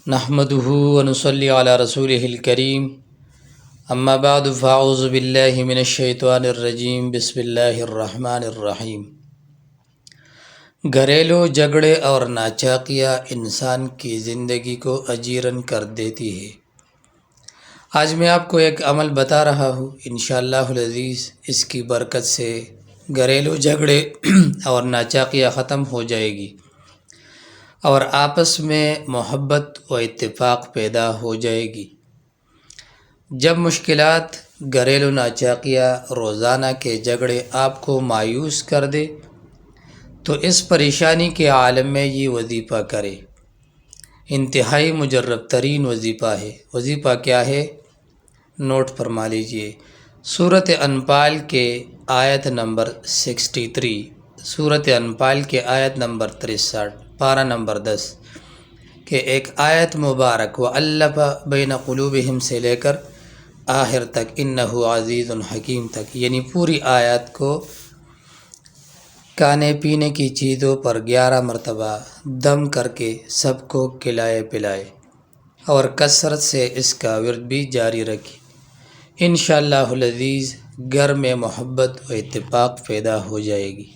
نحمده ونصلي على رسوله الكريم اما بعد فاعوذ باللہ من الشیطان الرجیم بسم اللہ الرحمن الرحیم۔ گھریلو جھگڑے اور ناچاقیاں انسان کی زندگی کو اجیرن کر دیتی ہے۔ آج میں آپ کو ایک عمل بتا رہا ہوں، انشاءاللہ العزیز اس کی برکت سے گھریلو جھگڑے اور ناچاقیاں ختم ہو جائے گی اور آپس میں محبت و اتفاق پیدا ہو جائے گی۔ جب مشکلات، گھریلو ناچاقیاں، روزانہ کے جھگڑے آپ کو مایوس کر دے تو اس پریشانی کے عالم میں یہ وظیفہ کرے۔ انتہائی مجرب ترین وظیفہ ہے۔ وظیفہ کیا ہے؟ نوٹ فرما لیجئے۔ سورۃ انفال کے آیت نمبر 63، سورۃ انفال کے آیت نمبر 63، پارہ نمبر 10 کہ ایک آیت مبارک وَأَلَّفَ بَيْنَ قُلُوبِهِمْ سے لے کر آخر تک اِنَّهُ عَزِیزٌ حکیم تک، یعنی پوری آیت کو کھانے پینے کی چیزوں پر 11 مرتبہ دم کر کے سب کو کھلائے پلائے اور کثرت سے اس کا ورد بھی جاری رکھے۔ انشاءاللہ العزیز گھر میں محبت و اتفاق پیدا ہو جائے گی۔